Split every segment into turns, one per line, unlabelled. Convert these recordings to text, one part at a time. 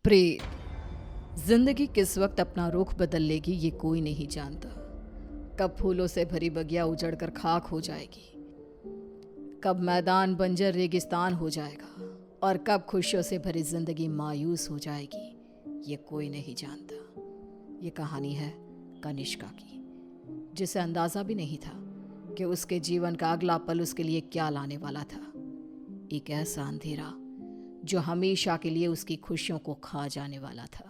प्रेत। जिंदगी किस वक्त अपना रुख बदल लेगी ये कोई नहीं जानता। कब फूलों से भरी बगिया उजड़कर खाक हो जाएगी, कब मैदान बंजर रेगिस्तान हो जाएगा और कब खुशियों से भरी जिंदगी मायूस हो जाएगी, ये कोई नहीं जानता। ये कहानी है कनिष्का की, जिसे अंदाजा भी नहीं था कि उसके जीवन का अगला पल उसके लिए क्या लाने वाला था। एक ऐसा अंधेरा जो हमेशा के लिए उसकी खुशियों को खा जाने वाला था।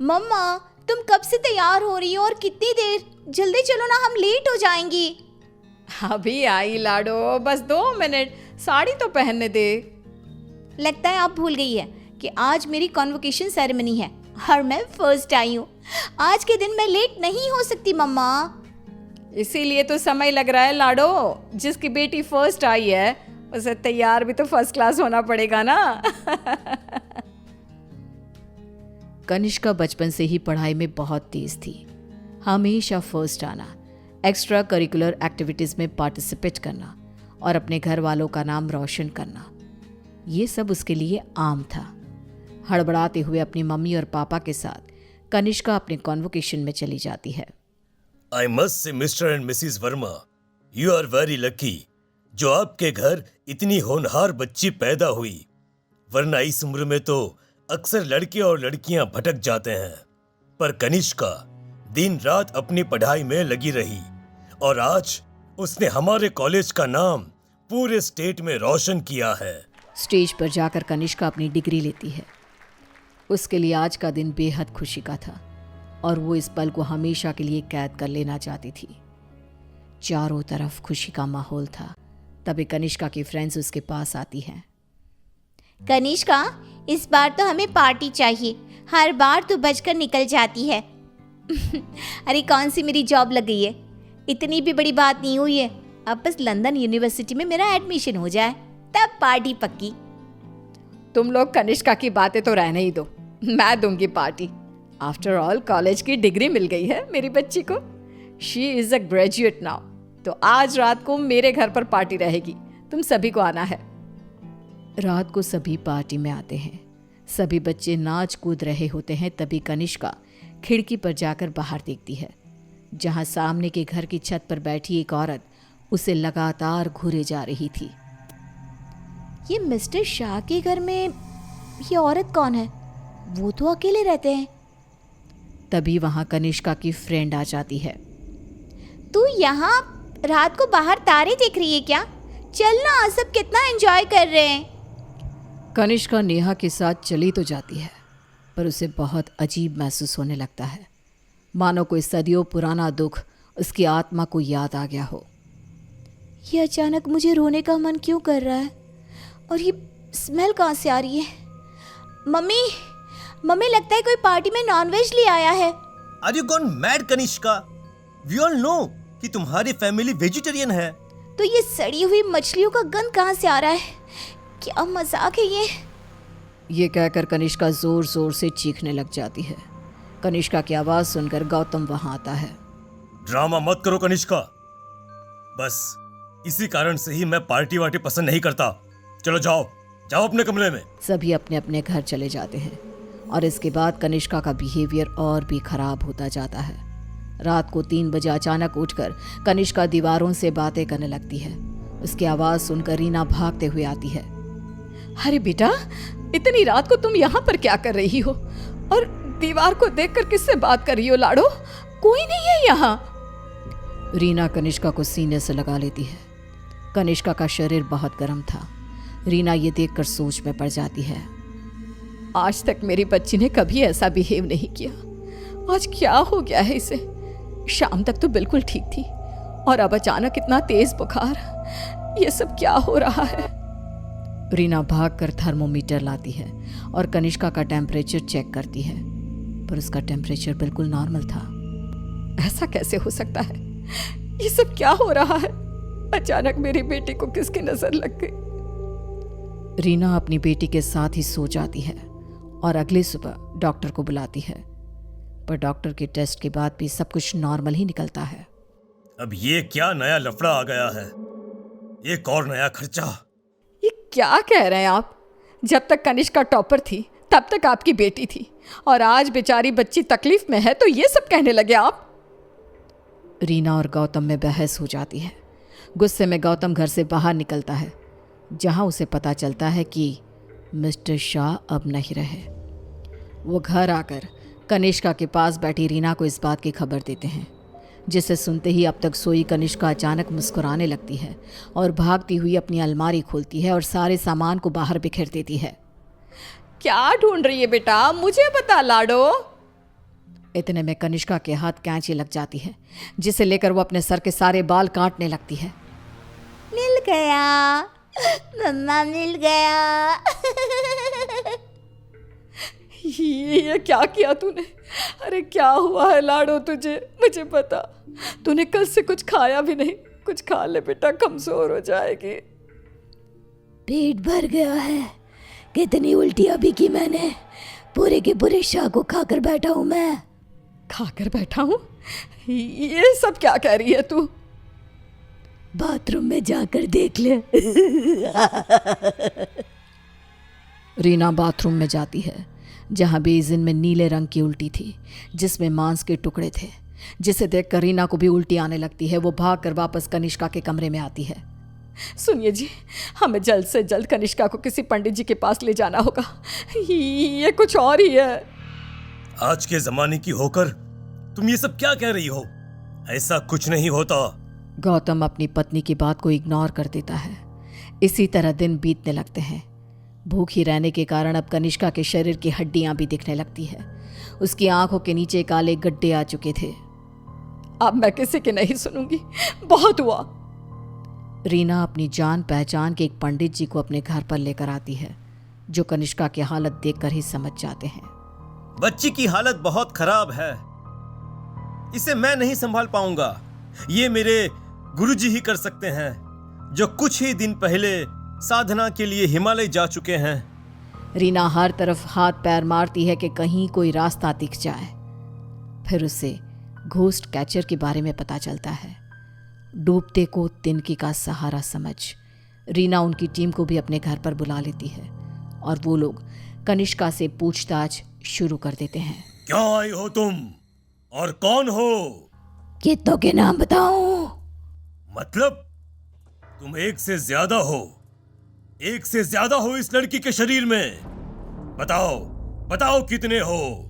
मम्मा, तुम कब से तैयार हो रही हो और कितनी देर? जल्दी चलो ना, हम लेट हो जाएंगी।
अभी आई लाडो, बस 2 मिनट, साड़ी तो पहनने दे।
लगता है आप भूल गई है कि आज मेरी कॉन्वोकेशन सेरेमनी है और मैं फर्स्ट आई हूँ। आज के दिन मैं लेट नहीं हो सकती मम्मा।
इसीलिए तो समय लग रहा है लाडो। जिसकी बेटी फर्स्ट आई है उसे तैयार भी तो फर्स्ट क्लास होना पड़ेगा ना। कनिष्का बचपन से ही पढ़ाई में बहुत तेज थी। हमेशा फर्स्ट आना, एक्स्ट्रा करिकुलर एक्टिविटीज में पार्टिसिपेट करना और अपने घर वालों का नाम रोशन करना, ये सब उसके लिए आम था। हड़बड़ाते हुए अपनी मम्मी और पापा के साथ कनिष्का अपने कॉन्वोकेशन में चली जाती है।
I must say, Mr. and Mrs. Verma, you are very lucky जो आपके घर इतनी होनहार बच्ची पैदा हुई, वरना इस उम्र में तो अक्सर लड़के और लड़कियां भटक जाते हैं। पर कनिष्का दिन रात अपनी पढ़ाई में लगी रही और आज उसने हमारे कॉलेज का नाम पूरे स्टेट में रोशन किया है।
स्टेज पर जाकर कनिष्का अपनी डिग्री लेती है। उसके लिए आज का दिन बेहद खुशी का था और वो इस पल को हमेशा के लिए कैद कर लेना चाहती थी। चारों तरफ खुशी का माहौल था। तभी कनिष्का की फ्रेंड्स उसके पास आती हैं।
कनिष्का, इस बार तो हमें पार्टी चाहिए। हर बार तू बचकर निकल जाती है। अरे कौन सी मेरी जॉब लग गई है, इतनी भी बड़ी बात नहीं हुई है। अब बस लंदन यूनिवर्सिटी में मेरा एडमिशन हो जाए, तब पार्टी पक्की।
तुम लोग कनिष्का की बातें तो रहने ही दो, मैं दूंगी पार्टी। आफ्टर ऑल कॉलेज की डिग्री मिल गई है मेरी बच्ची को। She is a graduate now. तो आज रात को मेरे घर पर पार्टी रहेगी, तुम सभी को आना है। रात को सभी पार्टी में आते हैं। सभी बच्चे नाच कूद रहे होते हैं। तभी कनिष्का खिड़की पर जाकर बाहर देखती है, जहां सामने के घर की छत पर बैठी एक औरत उसे लगातार घूरे जा रही थी।
ये मिस्टर शाह के घर में ये औरत कौन है? वो तो अकेले रहते हैं।
तभी वहां कनिष्का की फ्रेंड आ जाती है।
तू यहाँ रात को बाहर तारे देख रही है क्या? चल ना, सब कितना एंजॉय कर रहे हैं।
कनिष्का नेहा के साथ चली तो जाती है, पर उसे बहुत अजीब महसूस होने लगता है, मानो कोई सदियों पुराना दुख उसकी आत्मा को याद आ गया हो।
ये अचानक मुझे रोने का मन क्यों कर रहा है? और ये स्मेल कहाँ से आ रही है? मम्मी, मम्मी लगता है कोई पार्टी में नॉनवेज ले आया है।
Are you gone mad, Kanishka? We all know कि तुम्हारी फैमिली वेजिटेरियन है।
तो ये सड़ी हुई मछलियों का गंध कहाँ से आ रहा है? क्या मजाक है ये
कहकर कनिष्का जोर जोर से चीखने लग जाती है। कनिष्का की आवाज सुनकर गौतम वहां आता है।
ड्रामा मत करो कनिष्का, बस इसी कारण से ही मैं पार्टी वार्टी पसंद नहीं करता। चलो जाओ जाओ अपने कमरे में।
सभी अपने अपने घर चले जाते हैं और इसके बाद कनिष्का का बिहेवियर और भी खराब होता जाता है। रात को 3 बजे अचानक उठकर कनिष्का दीवारों से बातें करने लगती है। उसकी आवाज सुनकर रीना भागते हुए आती है। अरे बेटा, इतनी रात को तुम यहाँ पर क्या कर रही हो? और दीवार को देखकर किससे बात कर रही हो लाडो? कोई नहीं है यहाँ। रीना कनिष्का को सीने से लगा लेती है। कनिष्का का शरीर बहुत गर्म था। रीना ये देखकर सोच में पड़ जाती है। आज तक मेरी बच्ची ने कभी ऐसा बिहेव नहीं किया, आज क्या हो गया है इसे? शाम तक तो बिल्कुल ठीक थी और अब अचानक इतना तेज बुखार। ये सब क्या हो रहा है? रीना भागकर थर्मोमीटर लाती है और कनिष्का का टेम्परेचर चेक करती है, पर उसका टेम्परेचर बिल्कुल नॉर्मल था। ऐसा कैसे हो सकता है? ये सब क्या हो रहा है? अचानक मेरी बेटी को किसकी नजर लग गई? रीना अपनी बेटी के साथ ही सो जाती है और अगली सुबह डॉक्टर को बुलाती है, पर डॉक्टर के टेस्ट के बाद भी सब कुछ नॉर्मल ही निकलता है।
अब ये क्या नया लफड़ा आ गया है? एक और नया खर्चा।
ये क्या कह रहे हैं आप? जब तक कनिष्का टॉपर थी तब तक आपकी बेटी थी और आज बेचारी बच्ची तकलीफ में है तो ये सब कहने लगे आप। रीना और गौतम में बहस हो जाती है। गुस्से में गौतम घर से बाहर निकलता है, जहां उसे पता चलता है कि मिस्टर शाह अब नहीं रहे। वो घर आकर कनिष्का के पास बैठी रीना को इस बात की खबर देते हैं, जिसे सुनते ही अब तक सोई कनिष्का अचानक मुस्कुराने लगती है और भागती हुई अपनी अलमारी खोलती है और सारे सामान को बाहर बिखेर देती है। क्या ढूंढ रही है बेटा, मुझे बता लाडो। इतने में कनिष्का के हाथ कैंची लग जाती है, जिसे लेकर वो अपने सर के सारे बाल काटने लगती है।
मिल गया मम्मा, मिल गया।
ये क्या किया तूने? अरे क्या हुआ है लाडो तुझे? मुझे पता, तूने कल से कुछ खाया भी नहीं। कुछ खा ले बेटा, कमजोर हो जाएगी।
पेट भर गया है। कितनी उल्टियां भी की मैंने, पूरे के पूरे शाह को खाकर बैठा हूं मैं।
खाकर बैठा हूं? ये सब क्या कह रही है तू?
बाथरूम में जाकर देख ले।
रीना बाथरूम में जाती है, जहां बेसिन में नीले रंग की उल्टी थी, जिसमें मांस के टुकड़े थे, जिसे देखकर रीना को भी उल्टी आने लगती है। वो भागकर वापस कनिष्का के कमरे में आती है। सुनिए जी, हमें जल्द से जल्द कनिष्का को किसी पंडित जी के पास ले जाना होगा। ये कुछ और ही है।
आज के जमाने की होकर तुम ये सब क्या कह रही हो? ऐसा कुछ नहीं होता।
गौतम अपनी पत्नी की बात को इग्नोर कर देता है। इसी तरह दिन बीतने लगते हैं। भूखी रहने के कारण अब कनिष्का के शरीर की हड्डियां भी दिखने लगती है। उसकी आंखों के नीचे काले गड्ढे आ चुके थे। अब मैं किसी की नहीं सुनूंगी, बहुत हुआ। रीना अपनी जान पहचान के एक पंडित जी को अपने घर पर लेकर आती है, जो कनिष्का की हालत देखकर ही समझ जाते हैं।
बच्ची की हालत बहुत खराब है, इसे मैं नहीं संभाल पाऊंगा। ये मेरे गुरुजी ही कर सकते हैं, जो कुछ ही दिन पहले साधना के लिए हिमालय जा चुके हैं।
रीना हर तरफ हाथ पैर मारती है कि कहीं कोई रास्ता दिख जाए। फिर उसे घोस्ट कैचर के बारे में पता चलता है। डूबते को तिनकी का सहारा समझ रीना उनकी टीम को भी अपने घर पर बुला लेती है और वो लोग कनिष्का से पूछताछ शुरू कर देते हैं।
क्या आई हो तुम और कौन हो?
कितनों के नाम बताऊं?
मतलब तुम एक से ज्यादा हो, एक से ज्यादा हो इस लड़की के शरीर में। बताओ बताओ कितने हो?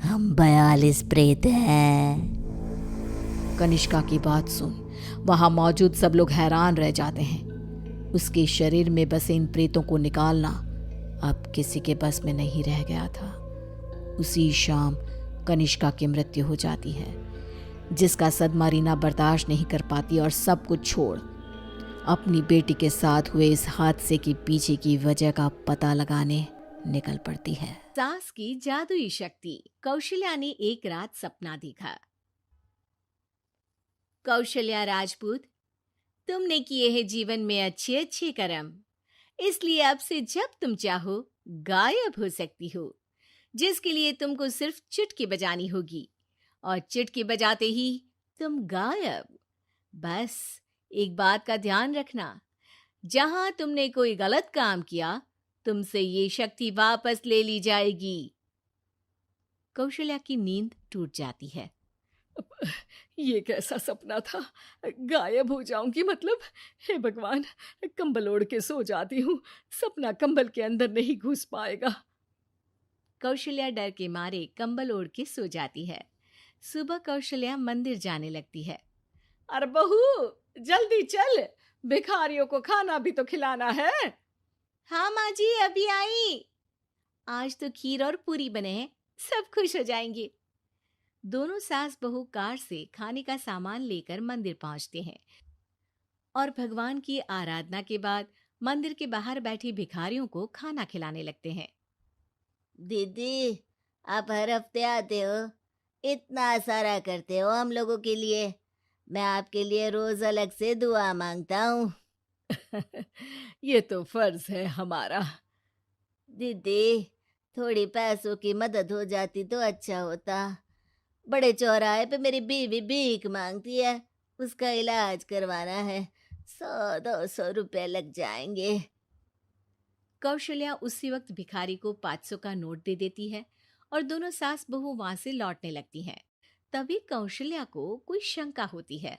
हम 42 प्रेत हैं।
कनिष्का की बात सुन वहां मौजूद सब लोग हैरान रह जाते हैं। उसके शरीर में बसे इन प्रेतों को निकालना अब किसी के बस में नहीं रह गया था। उसी शाम कनिष्का की मृत्यु हो जाती है, जिसका सदमा रीना बर्दाश्त नहीं कर पाती और सब कुछ छोड़ अपनी बेटी के साथ हुए इस हादसे के पीछे की वजह का पता लगाने निकल पड़ती है।
सास की जादुई शक्ति। कौशल्या ने एक रात सपना देखा। कौशल्या राजपूत, तुमने किए हैं जीवन में अच्छे अच्छे कर्म, इसलिए अब से जब तुम चाहो गायब हो सकती हो, जिसके लिए तुमको सिर्फ चुटकी बजानी होगी और चुटकी बजाते ही तुम गायब। बस एक बात का ध्यान रखना, जहां तुमने कोई गलत काम किया तुमसे ये शक्ति वापस ले ली जाएगी। कौशल्या की नींद टूट जाती है।
ये कैसा सपना था? गायब हो जाऊंगी मतलब? हे भगवान, कंबल ओढ़ के सो जाती हूँ, सपना कंबल के अंदर नहीं घुस पाएगा।
कौशल्या डर के मारे कंबल ओढ़ के सो जाती है। सुबह कौशल्या मंदिर जाने लगती है।
अरे बहू, जल्दी चल, भिखारियों को खाना भी तो खिलाना है।
हाँ माँ जी, अभी आई। आज तो खीर और पूरी बने हैं, सब खुश हो जाएंगे। दोनों सास बहू कार से खाने का सामान लेकर मंदिर पहुंचते हैं और भगवान की आराधना के बाद मंदिर के बाहर बैठे भिखारियों को खाना खिलाने लगते हैं।
दीदी, आप हर हफ्ते आते हो, इतना सारा करते हो हम लोगों के लिए। मैं आपके लिए रोज अलग से दुआ मांगता हूँ।
ये तो फर्ज है हमारा।
दीदी, थोड़ी पैसों की मदद हो जाती तो अच्छा होता। बड़े चौराहे पे मेरी बीवी भीख मांगती है, उसका इलाज करवाना है, 100-200 रुपए लग जाएंगे।
कौशल्या उसी वक्त भिखारी को 500 का नोट दे देती है और दोनों सास बहू वहां से लौटने लगती हैं। तभी कौशल्या को कोई शंका होती है।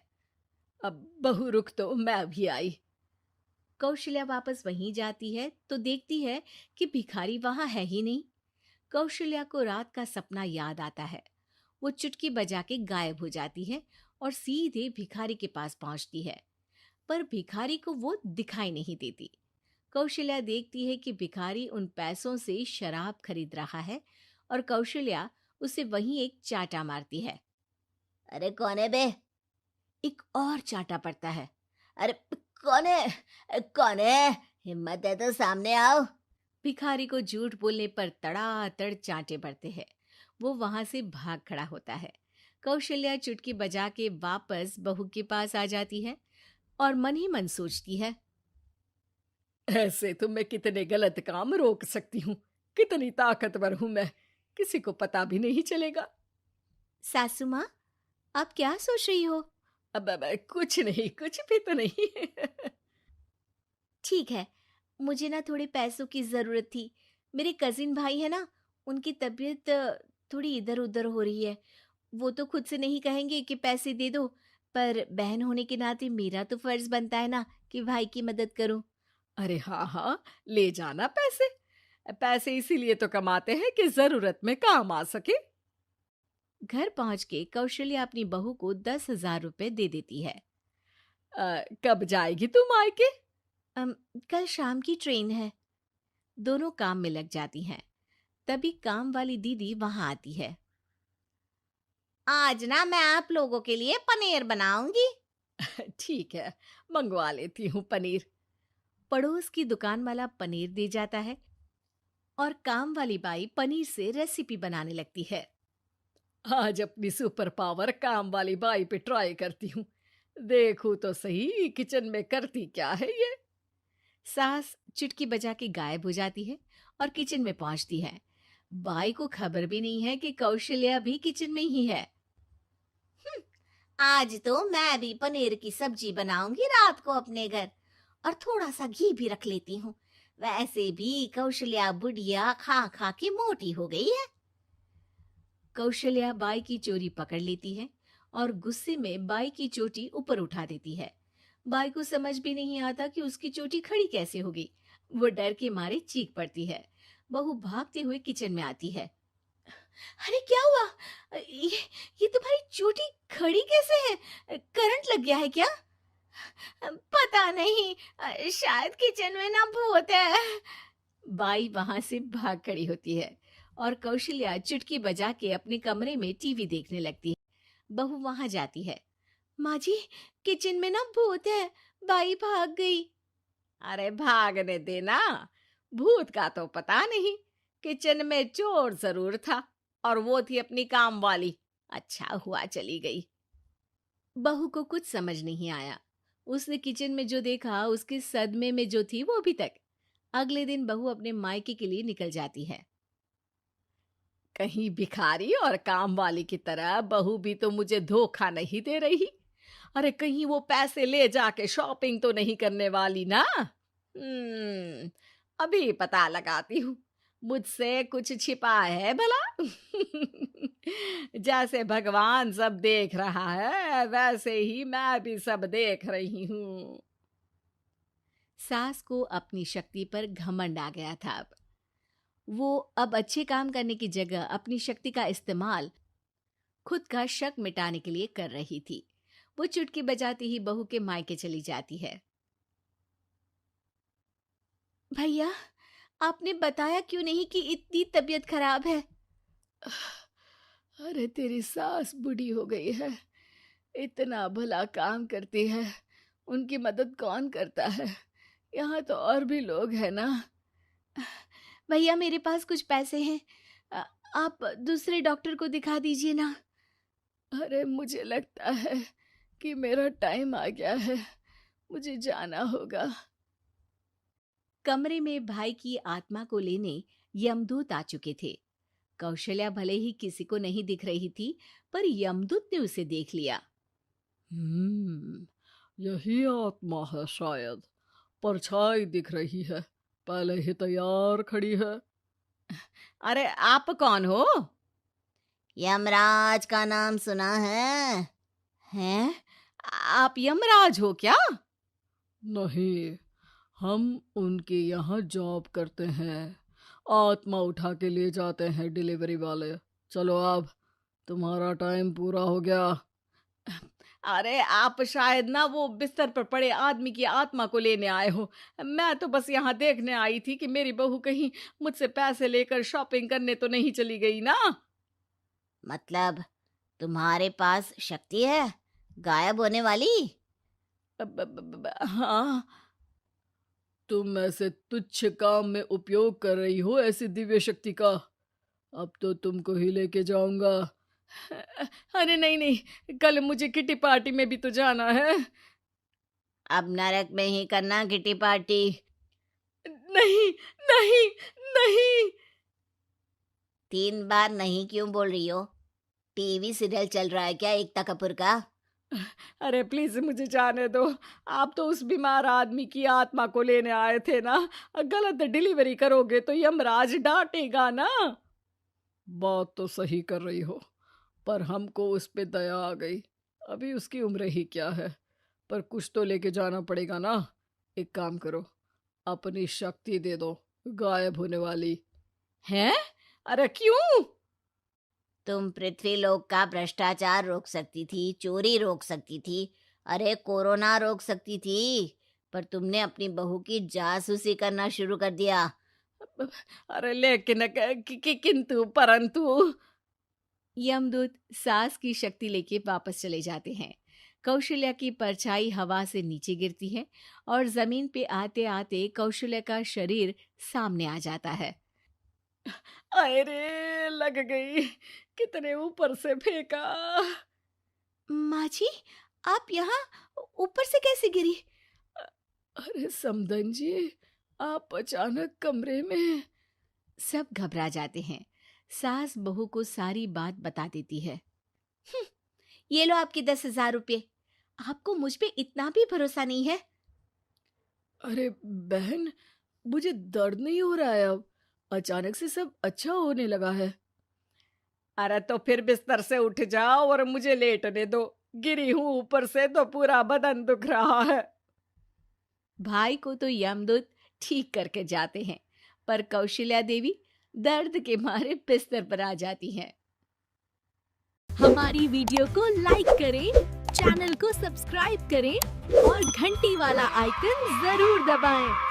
अब बहू रुक, तो मैं अभी आई। कौशल्या वापस वहीं जाती है तो देखती है कि भिखारी वहां है ही नहीं। कौशल्या को रात का सपना याद आता है। वो चुटकी बजा के गायब हो जाती है और सीधे भिखारी के पास पहुंचती है, पर भिखारी को वो दिखाई नहीं देती। कौशल्या देखती है कि भिखारी उन पैसों से शराब खरीद रहा है और कौशल्या उसे वहीं एक चाटा मारती है।
अरे कौन है बे?
एक और चाटा पड़ता है।
अरे कौन है? कौन है? हिम्मत है तो सामने आओ।
भिखारी को झूठ बोलने पर तड़ातड़ चांटे पड़ते हैं। वो वहां से भाग खड़ा होता है। कौशल्या चुटकी बजा के वापस बहू के पास आ जाती है और मन ही मन सोचती है, ऐसे तो मैं कितने गलत काम रोक सकती हूँ, कितनी ताकतवर हूं मैं, किसी को पता भी नहीं चलेगा।
सासू माँ, आप क्या सोच रही हो?
अब कुछ नहीं, कुछ भी तो नहीं।
ठीक है, मुझे ना थोड़े पैसों की ज़रूरत थी। मेरे कजिन भाई है ना, उनकी तबीयत थोड़ी इधर उधर हो रही है। वो तो खुद से नहीं कहेंगे कि पैसे दे दो, पर बहन होने के नाते मेरा तो फर्ज बनता है ना कि भाई की मदद करूं।
अरे हाँ हाँ, ले जाना पैसे। पैसे इसीलिए तो कमाते हैं कि जरूरत में काम आ सके। घर पहुंच के कौशल्या अपनी बहू को 10,000 रुपए दे देती है। कब जाएगी तुम मायके?
कल शाम की ट्रेन है।
दोनों काम में लग जाती हैं। तभी काम वाली दीदी वहां आती है।
आज ना मैं आप लोगों के लिए पनीर बनाऊंगी।
ठीक है, मंगवा लेती हूँ पनीर। पड़ोस की दुकान वाला पनीर दे जाता है और काम वाली बाई पनीर से रेसिपी बनाने लगती है। आज अपनी सुपर पावर काम वाली बाई पे ट्राई करती हूँ, देखूं तो सही किचन में करती क्या है ये। सास चुटकी बजा के गायब हो जाती है और किचन में पहुंचती है। बाई को खबर भी नहीं है कि कौशल्या भी किचन में ही है।
आज तो मैं भी पनीर की सब्जी बनाऊंगी रात को अपने घर, और थोड़ा सा घी भी रख लेती हूँ। वैसे भी कौशल्या बुढ़िया खा खा के मोटी हो गई है।
कौशल्या बाई की चोरी पकड़ लेती है और गुस्से में बाई की चोटी ऊपर उठा देती है। बाई को समझ भी नहीं आता कि उसकी चोटी खड़ी कैसे होगी। वो डर के मारे चीख पड़ती है। बहू भागते हुए किचन में आती है।
अरे क्या हुआ? ये तुम्हारी चोटी खड़ी कैसे है? करंट लग गया है क्या? पता नहीं, शायद किचन में ना भूत है।
बाई वहां से भाग खड़ी होती है और कौशल्या चुटकी बजा के अपने कमरे में टीवी देखने लगती है। बहू वहां जाती है।
माँ जी, किचन में ना भूत है, बाई भाग गई।
अरे भागने देना, भूत का तो पता नहीं, किचन में चोर जरूर था और वो थी अपनी काम वाली। अच्छा हुआ चली गई। बहू को कुछ समझ नहीं आया। उसने किचन में जो देखा उसके सदमे में जो थी वो अभी तक। अगले दिन बहू अपने मायके के लिए निकल जाती है। कहीं भिखारी और काम वाली की तरह बहू भी तो मुझे धोखा नहीं दे रही। अरे कहीं वो पैसे ले जाके शॉपिंग तो नहीं करने वाली ना। अभी पता लगाती हूँ, मुझसे कुछ छिपा है भला। जैसे भगवान सब देख रहा है वैसे ही मैं भी सब देख रही हूँ। सास को अपनी शक्ति पर घमंड आ गया था। वो अब अच्छे काम करने की जगह अपनी शक्ति का इस्तेमाल खुद का शक मिटाने के लिए कर रही थी। वो चुटकी बजाती ही बहू के मायके चली जाती है।
भैया, आपने बताया क्यों नहीं कि इतनी तबीयत खराब है?
अरे तेरी सास बूढ़ी हो गई है, इतना भला काम करती है, उनकी मदद कौन करता है? यहाँ तो और भी लोग हैं ना।
भैया, मेरे पास कुछ पैसे हैं, आप दूसरे डॉक्टर को दिखा दीजिए ना।
अरे मुझे लगता है कि मेरा टाइम आ गया है, मुझे जाना होगा। कमरे में भाई की आत्मा को लेने यमदूत आ चुके थे। कौशल्या भले ही किसी को नहीं दिख रही थी, पर यमदूत ने उसे देख लिया। यही आत्मा है शायद, परछाई दिख रही है,
पहले ही तैयार खड़ी है।
अरे आप कौन हो?
यमराज का नाम सुना है?
हैं? आप यमराज हो क्या?
नहीं, हम उनके यहाँ जॉब करते हैं, आत्मा उठा के ले जाते हैं डिलीवरी वाले। चलो अब तुम्हारा टाइम पूरा हो गया।
अरे आप शायद ना वो बिस्तर पर पड़े आदमी की आत्मा को लेने आए हो। मैं तो बस यहाँ देखने आई थी कि मेरी बहू कहीं मुझसे पैसे लेकर शॉपिंग करने तो नहीं चली गई ना।
मतलब तुम्हारे पास शक्ति है गायब होने वाली?
हाँ।
तुम ऐसे तुच्छ काम में उपयोग कर रही हो ऐसी दिव्य शक्ति का। अब तो तुमको ही लेके जाऊंगा।
अरे नहीं नहीं, कल मुझे किटी पार्टी में भी तो जाना है।
अब नरक में ही करना किटी पार्टी।
नहीं नहीं नहीं।
3 बार नहीं क्यों बोल रही हो? टीवी सीरियल चल रहा है क्या एकता कपूर का?
अरे प्लीज मुझे जाने दो। आप तो उस बीमार आदमी की आत्मा को लेने आए थे ना। गलत डिलीवरी करोगे तो यमराज डांटेगा ना।
बात तो सही कर रही हो, पर हमको उस पे दया आ गई। अभी उसकी उम्र ही क्या है, पर कुछ तो लेके जाना पड़ेगा ना। एक काम करो, अपनी शक्ति दे दो गायब होने वाली।
हैं? अरे क्यों?
तुम पृथ्वीलोक का भ्रष्टाचार रोक सकती थी, चोरी रोक सकती थी, अरे कोरोना रोक सकती थी, पर तुमने अपनी बहू की जासूसी करना शुरू कर दिया।
अरे लेकिन किंतु परंतु। यमदूत सास की शक्ति लेके वापस चले जाते हैं। कौशल्या की परछाई हवा से नीचे गिरती है और जमीन पे आते आते कौशल्या का शरीर सामने आ जाता है। अरे लग गई, कितने ऊपर से फेंका।
माँ जी, आप यहाँ ऊपर से कैसे गिरी?
अरे समधन जी, आप अचानक कमरे में।
सब घबरा जाते हैं। सास बहू को सारी बात बता देती है।
ये लो आपके 10,000 रुपये। आपको मुझ पे इतना भी भरोसा नहीं है?
अरे बहन, मुझे दर्द नहीं हो रहा है अब, अचानक से सब अच्छा होने लगा है।
अरे तो फिर बिस्तर से उठ जाओ और मुझे लेटने दो। गिरी हूं ऊपर से तो पूरा बदन दुख रहा है। भाई को तो यमदूत ठीक करके जाते हैं, पर कौशल्या देवी दर्द के मारे बिस्तर पर आ जाती हैं।
हमारी वीडियो को लाइक करें, चैनल को सब्सक्राइब करें और घंटी वाला आइकन जरूर दबाएं।